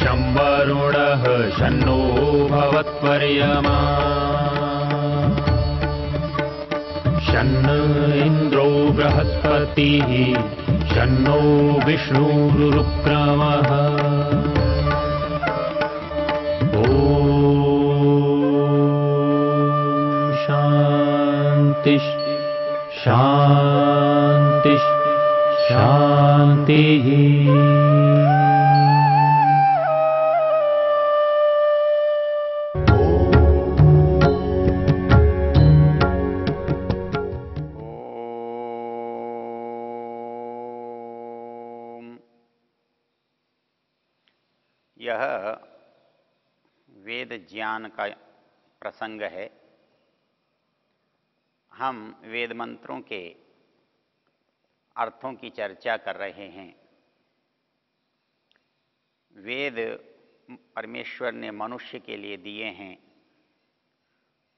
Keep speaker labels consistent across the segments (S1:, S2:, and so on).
S1: शं वरुणः शन्नो भवत्वर्यमा शन्न इन्द्रो बृहस्पतिः शन्नो विष्णुरुक्रमः ॐ शान्ति शान्ति शान्तिः।
S2: यह वेद ज्ञान का प्रसंग है। हम वेद मंत्रों के अर्थों की चर्चा कर रहे हैं। वेद परमेश्वर ने मनुष्य के लिए दिए हैं,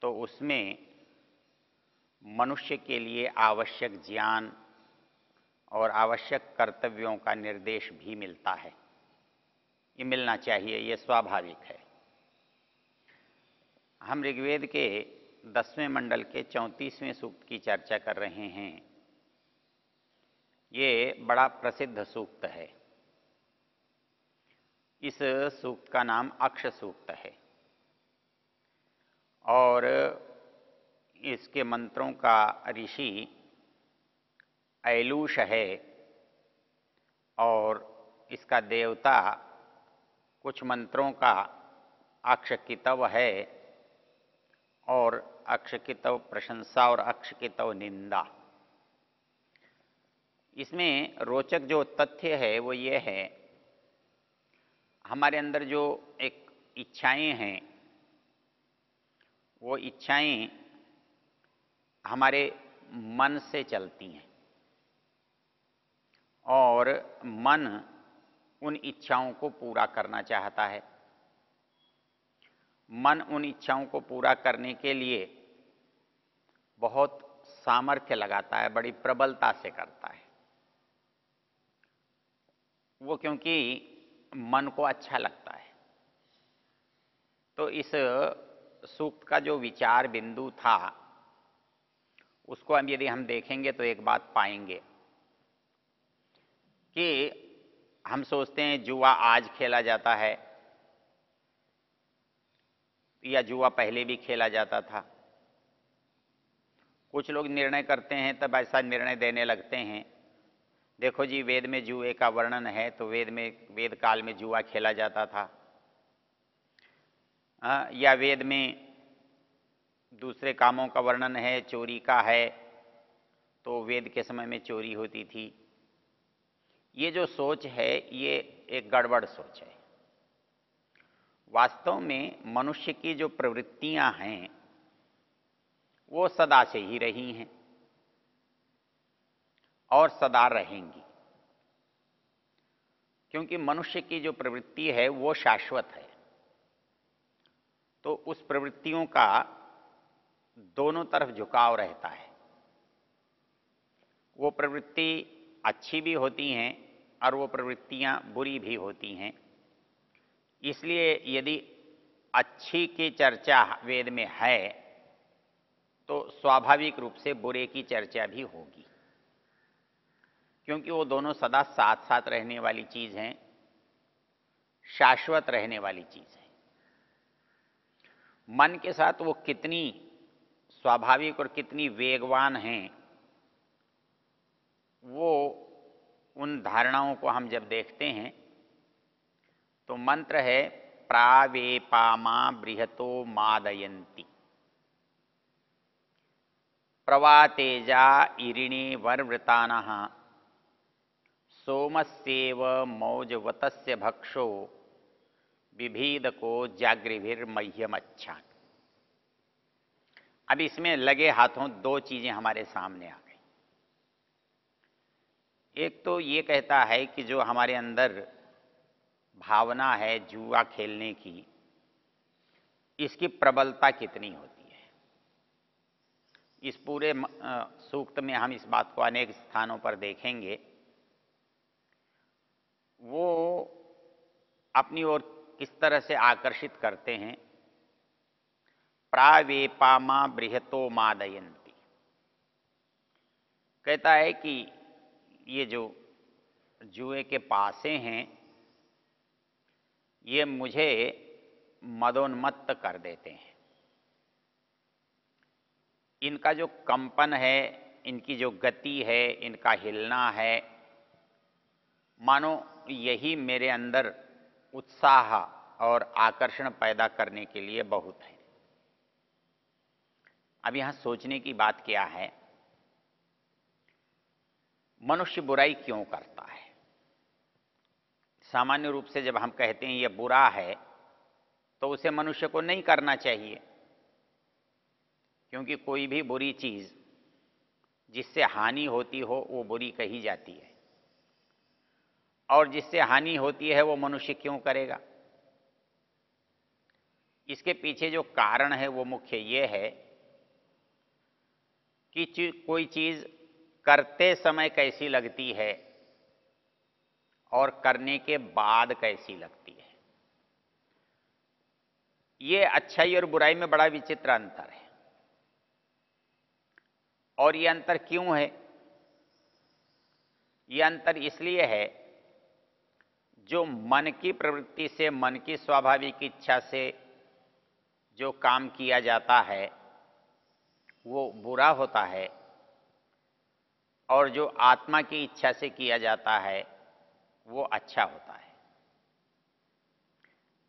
S2: तो उसमें मनुष्य के लिए आवश्यक ज्ञान और आवश्यक कर्तव्यों का निर्देश भी मिलता है। ये मिलना चाहिए, ये स्वाभाविक है। हम ऋग्वेद के 10वें मंडल के 34वें सूक्त की चर्चा कर रहे हैं। ये बड़ा प्रसिद्ध सूक्त है। इस सूक्त का नाम अक्ष सूक्त है और इसके मंत्रों का ऋषि ऐलूष है और इसका देवता कुछ मंत्रों का अक्षकितव है और अक्षकितव प्रशंसा और अक्षकितव निंदा। इसमें रोचक जो तथ्य है वो ये है, हमारे अंदर जो एक इच्छाएं हैं, वो इच्छाएं हमारे मन से चलती हैं और मन उन इच्छाओं को पूरा करना चाहता है। मन उन इच्छाओं को पूरा करने के लिए बहुत सामर्थ्य लगाता है, बड़ी प्रबलता से करता है वो, क्योंकि मन को अच्छा लगता है। तो इस सूक्त का जो विचार बिंदु था, उसको अब यदि हम देखेंगे तो एक बात पाएंगे कि हम सोचते हैं जुआ आज खेला जाता है या जुआ पहले भी खेला जाता था। कुछ लोग निर्णय करते हैं तब ऐसा निर्णय देने लगते हैं, देखो जी वेद में जुए का वर्णन है तो वेद काल में जुआ खेला जाता था। या वेद में दूसरे कामों का वर्णन है, चोरी का है तो वेद के समय में चोरी होती थी। ये जो सोच है ये एक गड़बड़ सोच है। वास्तव में मनुष्य की जो प्रवृत्तियां हैं वो सदा से ही रही हैं और सदा रहेंगी, क्योंकि मनुष्य की जो प्रवृत्ति है वो शाश्वत है। तो उस प्रवृत्तियों का दोनों तरफ झुकाव रहता है। वो प्रवृत्ति अच्छी भी होती हैं और वो प्रवृत्तियां बुरी भी होती हैं। इसलिए यदि अच्छी की चर्चा वेद में है तो स्वाभाविक रूप से बुरे की चर्चा भी होगी, क्योंकि वो दोनों सदा साथ साथ रहने वाली चीज हैं, शाश्वत रहने वाली चीज है। मन के साथ वो कितनी स्वाभाविक और कितनी वेगवान हैं, वो उन धारणाओं को हम जब देखते हैं तो मंत्र है प्रावेपामा बृहतो मादयन्ति प्रवातेजा इरिणे वर्वृतानः सोमस्येव मौजवतस्य भक्षो बिभीदको जागृभिर्मह्यमच्छा। अब इसमें लगे हाथों दो चीजें हमारे सामने आ गई। एक तो ये कहता है कि जो हमारे अंदर भावना है जुआ खेलने की, इसकी प्रबलता कितनी होती है। इस पूरे सूक्त में हम इस बात को अनेक स्थानों पर देखेंगे। वो अपनी ओर किस तरह से आकर्षित करते हैं। प्रावेपामा बृहतो मादयंती, कहता है कि ये जो जुए के पासे हैं ये मुझे मदोन्मत्त कर देते हैं। इनका जो कंपन है, इनकी जो गति है, इनका हिलना है, मानो यही मेरे अंदर उत्साह और आकर्षण पैदा करने के लिए बहुत है। अब यहां सोचने की बात क्या है, मनुष्य बुराई क्यों करता है? सामान्य रूप से जब हम कहते हैं ये बुरा है तो उसे मनुष्य को नहीं करना चाहिए, क्योंकि कोई भी बुरी चीज जिससे हानि होती हो वो बुरी कही जाती है, और जिससे हानि होती है वो मनुष्य क्यों करेगा? इसके पीछे जो कारण है वो मुख्य ये है कि कोई चीज करते समय कैसी लगती है और करने के बाद कैसी लगती है। ये अच्छाई और बुराई में बड़ा विचित्र अंतर है। और ये अंतर क्यों है? ये अंतर इसलिए है, जो मन की प्रवृत्ति से, मन की स्वाभाविक इच्छा से जो काम किया जाता है वो बुरा होता है, और जो आत्मा की इच्छा से किया जाता है वो अच्छा होता है।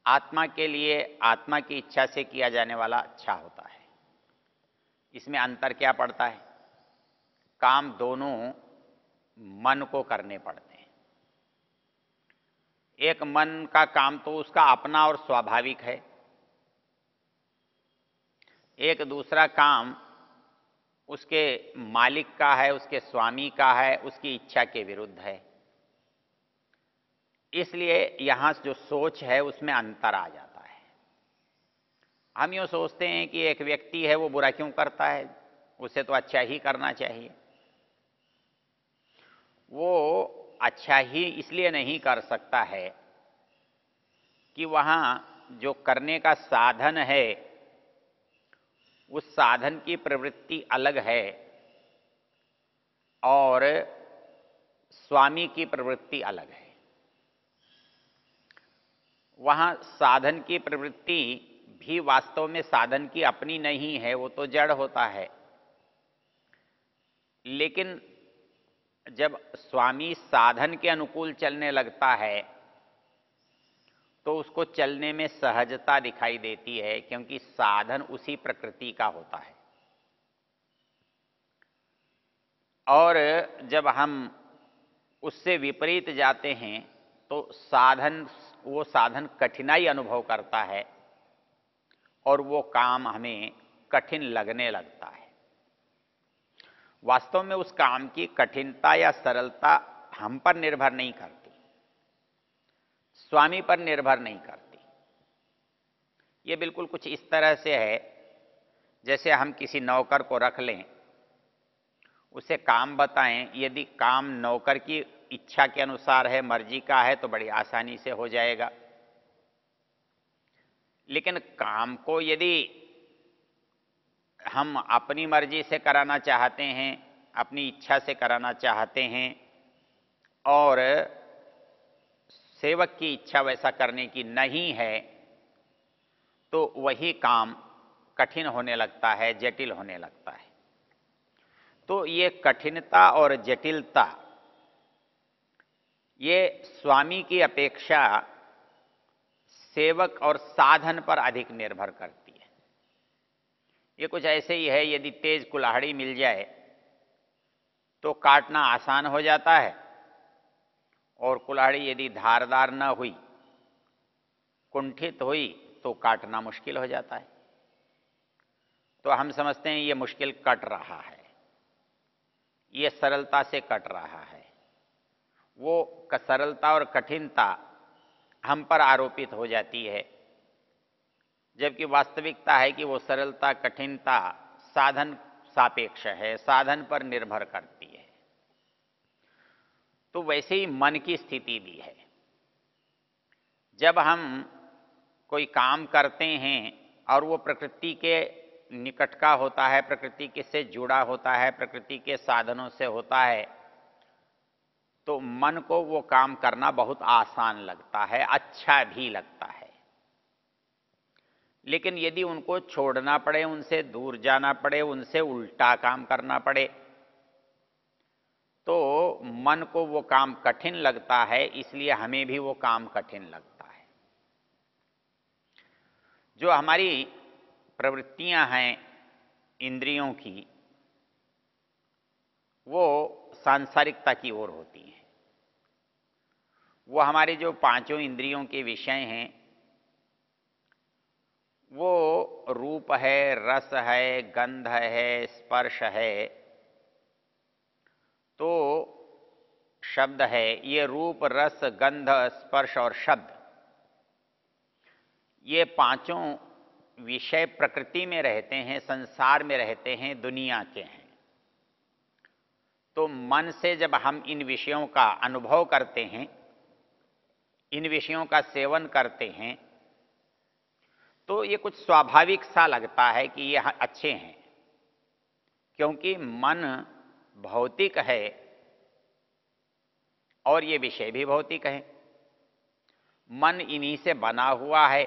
S2: आत्मा के लिए, आत्मा की इच्छा से किया जाने वाला अच्छा होता है। इसमें अंतर क्या पड़ता है? काम दोनों मन को करने पड़ते हैं। एक मन का काम तो उसका अपना और स्वाभाविक है, एक दूसरा काम उसके मालिक का है, उसके स्वामी का है, उसकी इच्छा के विरुद्ध है। इसलिए यहां जो सोच है उसमें अंतर आ जाता है। हम यूं सोचते हैं कि एक व्यक्ति है वो बुरा क्यों करता है, उसे तो अच्छा ही करना चाहिए। वो अच्छा ही इसलिए नहीं कर सकता है कि वहां जो करने का साधन है उस साधन की प्रवृत्ति अलग है और स्वामी की प्रवृत्ति अलग है। वहां साधन की प्रवृत्ति भी वास्तव में साधन की अपनी नहीं है, वो तो जड़ होता है। लेकिन जब स्वामी साधन के अनुकूल चलने लगता है तो उसको चलने में सहजता दिखाई देती है, क्योंकि साधन उसी प्रकृति का होता है। और जब हम उससे विपरीत जाते हैं तो वो साधन कठिनाई अनुभव करता है और वो काम हमें कठिन लगने लगता है। वास्तव में उस काम की कठिनता या सरलता हम पर निर्भर नहीं करती, स्वामी पर निर्भर नहीं करती। ये बिल्कुल कुछ इस तरह से है जैसे हम किसी नौकर को रख लें, उसे काम बताएं, यदि काम नौकर की इच्छा के अनुसार है, मर्जी का है, तो बड़ी आसानी से हो जाएगा। लेकिन काम को यदि हम अपनी मर्जी से कराना चाहते हैं, अपनी इच्छा से कराना चाहते हैं, और सेवक की इच्छा वैसा करने की नहीं है, तो वही काम कठिन होने लगता है, जटिल होने लगता है। तो ये कठिनता और जटिलता ये स्वामी की अपेक्षा सेवक और साधन पर अधिक निर्भर करती है। ये कुछ ऐसे ही है, यदि तेज कुल्हाड़ी मिल जाए तो काटना आसान हो जाता है, और कुल्हाड़ी यदि धारदार न हुई, कुंठित हुई, तो काटना मुश्किल हो जाता है। तो हम समझते हैं ये मुश्किल कट रहा है, ये सरलता से कट रहा है। वो सरलता और कठिनता हम पर आरोपित हो जाती है, जबकि वास्तविकता है कि वो सरलता कठिनता साधन सापेक्ष है, साधन पर निर्भर करती है। तो वैसे ही मन की स्थिति भी है। जब हम कोई काम करते हैं और वो प्रकृति के निकट का होता है, प्रकृति के से जुड़ा होता है, प्रकृति के साधनों से होता है, तो मन को वो काम करना बहुत आसान लगता है, अच्छा भी लगता है। लेकिन यदि उनको छोड़ना पड़े, उनसे दूर जाना पड़े, उनसे उल्टा काम करना पड़े, तो मन को वो काम कठिन लगता है, इसलिए हमें भी वो काम कठिन लगता है। जो हमारी प्रवृत्तियां हैं इंद्रियों की, वो सांसारिकता की ओर होती हैं। वो हमारे जो पांचों इंद्रियों के विषय हैं, वो रूप है, रस है, गंध है, स्पर्श है, तो शब्द है। ये रूप, रस, गंध, स्पर्श और शब्द, ये पांचों विषय प्रकृति में रहते हैं, संसार में रहते हैं, दुनिया के हैं। तो मन से जब हम इन विषयों का अनुभव करते हैं, इन विषयों का सेवन करते हैं, तो ये कुछ स्वाभाविक सा लगता है कि ये अच्छे हैं, क्योंकि मन भौतिक है और ये विषय भी भौतिक है। मन इन्हीं से बना हुआ है,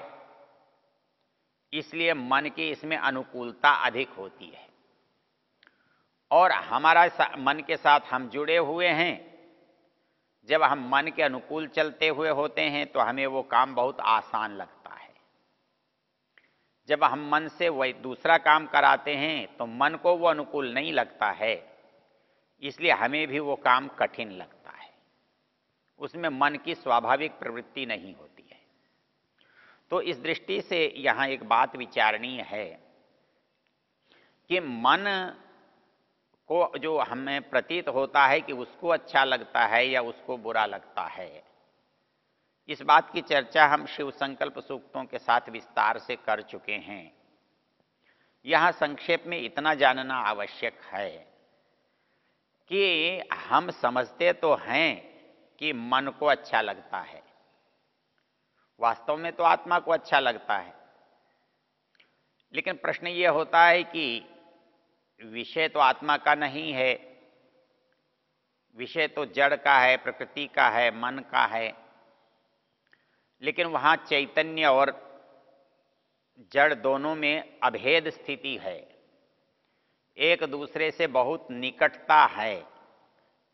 S2: इसलिए मन की इसमें अनुकूलता अधिक होती है। और हमारा मन के साथ हम जुड़े हुए हैं, जब हम मन के अनुकूल चलते हुए होते हैं तो हमें वो काम बहुत आसान लगता है। जब हम मन से वही दूसरा काम कराते हैं तो मन को वो अनुकूल नहीं लगता है, इसलिए हमें भी वो काम कठिन लगता है। उसमें मन की स्वाभाविक प्रवृत्ति नहीं होती है। तो इस दृष्टि से यहाँ एक बात विचारणीय है कि मन को जो हमें प्रतीत होता है कि उसको अच्छा लगता है या उसको बुरा लगता है, इस बात की चर्चा हम शिव संकल्प सूक्तों के साथ विस्तार से कर चुके हैं। यहाँ संक्षेप में इतना जानना आवश्यक है कि हम समझते तो हैं कि मन को अच्छा लगता है, वास्तव में तो आत्मा को अच्छा लगता है। लेकिन प्रश्न ये होता है कि विषय तो आत्मा का नहीं है, विषय तो जड़ का है, प्रकृति का है, मन का है। लेकिन वहाँ चैतन्य और जड़ दोनों में अभेद स्थिति है, एक दूसरे से बहुत निकटता है,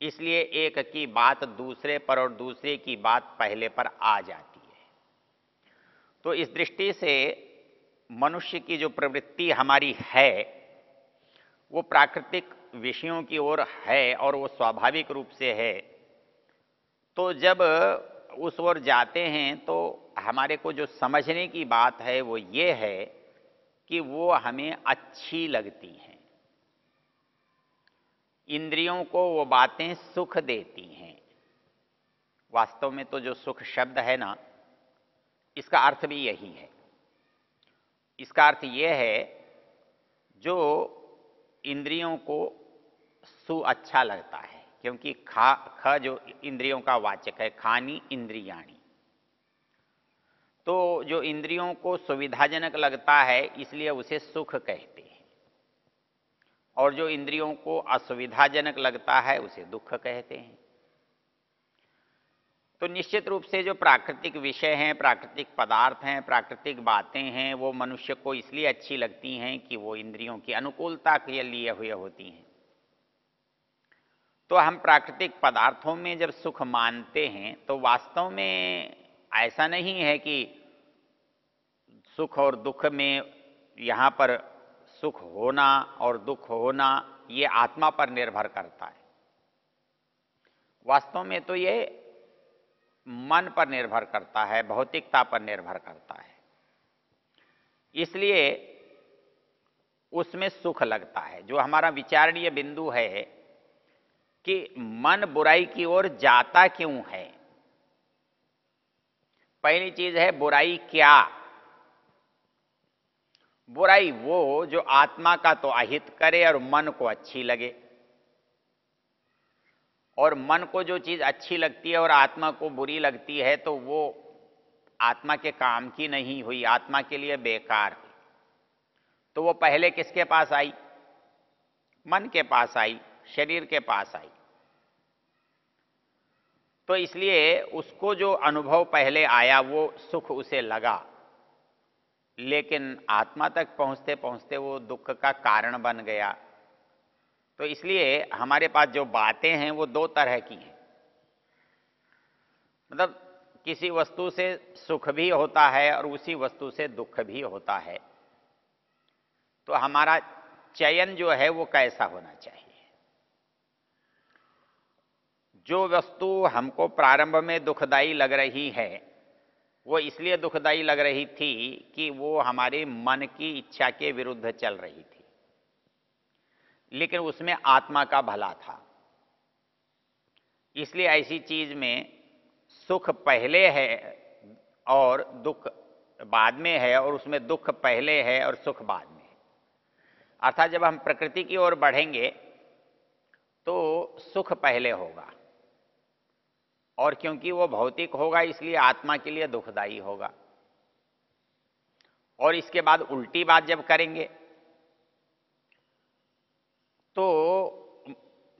S2: इसलिए एक की बात दूसरे पर और दूसरे की बात पहले पर आ जाती है। तो इस दृष्टि से मनुष्य की जो प्रवृत्ति हमारी है वो प्राकृतिक विषयों की ओर है और वो स्वाभाविक रूप से है। तो जब उस ओर जाते हैं तो हमारे को जो समझने की बात है वो ये है कि वो हमें अच्छी लगती हैं, इंद्रियों को वो बातें सुख देती हैं। वास्तव में तो जो सुख शब्द है ना, इसका अर्थ भी यही है। इसका अर्थ ये है जो इंद्रियों को अच्छा लगता है, क्योंकि ख जो इंद्रियों का वाचक है, खानी इंद्रियाणी। तो जो इंद्रियों को सुविधाजनक लगता है इसलिए उसे सुख कहते हैं, और जो इंद्रियों को असुविधाजनक लगता है उसे दुख कहते हैं। तो निश्चित रूप से जो प्राकृतिक विषय हैं, प्राकृतिक पदार्थ हैं, प्राकृतिक बातें हैं, वो मनुष्य को इसलिए अच्छी लगती हैं कि वो इंद्रियों की अनुकूलता के लिए हुए होती हैं। तो हम प्राकृतिक पदार्थों में जब सुख मानते हैं तो वास्तव में ऐसा नहीं है कि सुख और दुख में यहाँ पर सुख होना और दुख होना ये आत्मा पर निर्भर करता है। वास्तव में तो ये मन पर निर्भर करता है, भौतिकता पर निर्भर करता है, इसलिए उसमें सुख लगता है। जो हमारा विचारणीय बिंदु है कि मन बुराई की ओर जाता क्यों है। पहली चीज है बुराई क्या। बुराई वो जो आत्मा का तो अहित करे और मन को अच्छी लगे, और मन को जो चीज अच्छी लगती है और आत्मा को बुरी लगती है तो वो आत्मा के काम की नहीं हुई, आत्मा के लिए बेकार हुई, तो वो पहले किसके पास आई? मन के पास आई, शरीर के पास आई। तो इसलिए उसको जो अनुभव पहले आया वो सुख उसे लगा, लेकिन आत्मा तक पहुंचते पहुंचते वो दुख का कारण बन गया। तो इसलिए हमारे पास जो बातें हैं वो दो तरह की हैं। मतलब किसी वस्तु से सुख भी होता है और उसी वस्तु से दुख भी होता है। तो हमारा चयन जो है वो कैसा होना चाहिए? जो वस्तु हमको प्रारंभ में दुखदाई लग रही है वो इसलिए दुखदाई लग रही थी कि वो हमारे मन की इच्छा के विरुद्ध चल रही थी, लेकिन उसमें आत्मा का भला था। इसलिए ऐसी चीज में सुख पहले है और दुख बाद में है, और उसमें दुख पहले है और सुख बाद में है। अर्थात जब हम प्रकृति की ओर बढ़ेंगे तो सुख पहले होगा, और क्योंकि वो भौतिक होगा इसलिए आत्मा के लिए दुखदाई होगा। और इसके बाद उल्टी बात जब करेंगे तो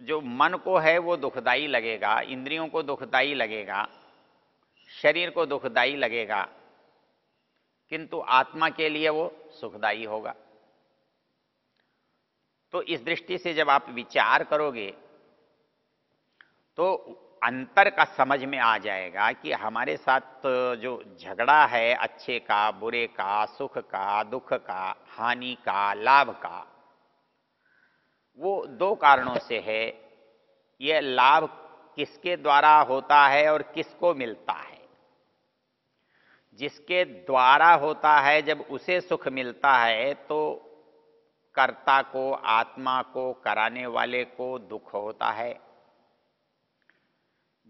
S2: जो मन को है वो दुखदाई लगेगा, इंद्रियों को दुखदाई लगेगा, शरीर को दुखदाई लगेगा, किंतु आत्मा के लिए वो सुखदाई होगा। तो इस दृष्टि से जब आप विचार करोगे तो अंतर का समझ में आ जाएगा कि हमारे साथ जो झगड़ा है अच्छे का, बुरे का, सुख का, दुख का, हानि का, लाभ का, वो दो कारणों से है। यह लाभ किसके द्वारा होता है और किसको मिलता है? जिसके द्वारा होता है जब उसे सुख मिलता है तो कर्ता को, आत्मा को, कराने वाले को दुख होता है।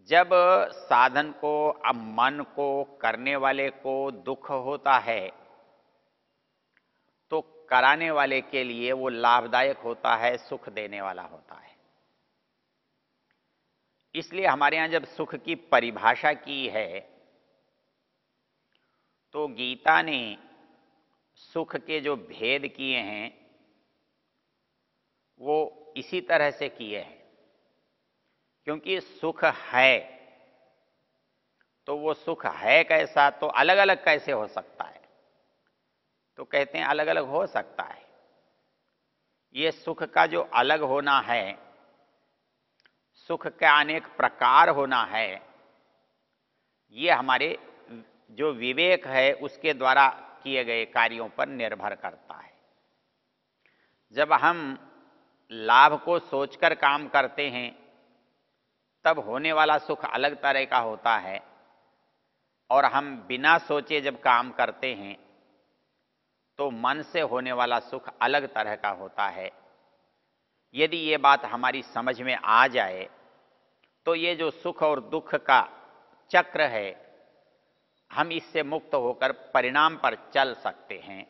S2: जब साधन को, मन को, करने वाले को दुख होता है तो कराने वाले के लिए वो लाभदायक होता है, सुख देने वाला होता है। इसलिए हमारे यहां जब सुख की परिभाषा की है तो गीता ने सुख के जो भेद किए हैं वो इसी तरह से किए हैं। क्योंकि सुख है तो वो सुख है कैसा, तो अलग अलग कैसे हो सकता है? तो कहते हैं अलग अलग हो सकता है। ये सुख का जो अलग होना है, सुख का अनेक प्रकार होना है, ये हमारे जो विवेक है उसके द्वारा किए गए कार्यों पर निर्भर करता है। जब हम लाभ को सोचकर काम करते हैं तब होने वाला सुख अलग तरह का होता है, और हम बिना सोचे जब काम करते हैं तो मन से होने वाला सुख अलग तरह का होता है। यदि ये बात हमारी समझ में आ जाए तो ये जो सुख और दुख का चक्र है हम इससे मुक्त होकर परिणाम पर चल सकते हैं।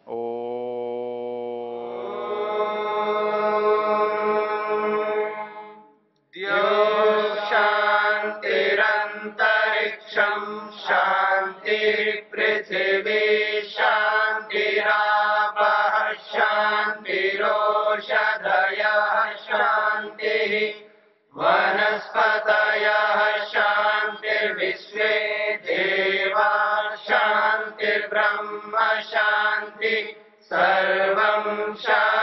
S3: शांतिरंतरिक्षं शांति पृथिवी शांतिरापः शांतिरोषधयः शांतिः वनस्पतयः शांतिर्विश्वे देवा शांतिर्ब्रह्म शांति सर्वं शांति।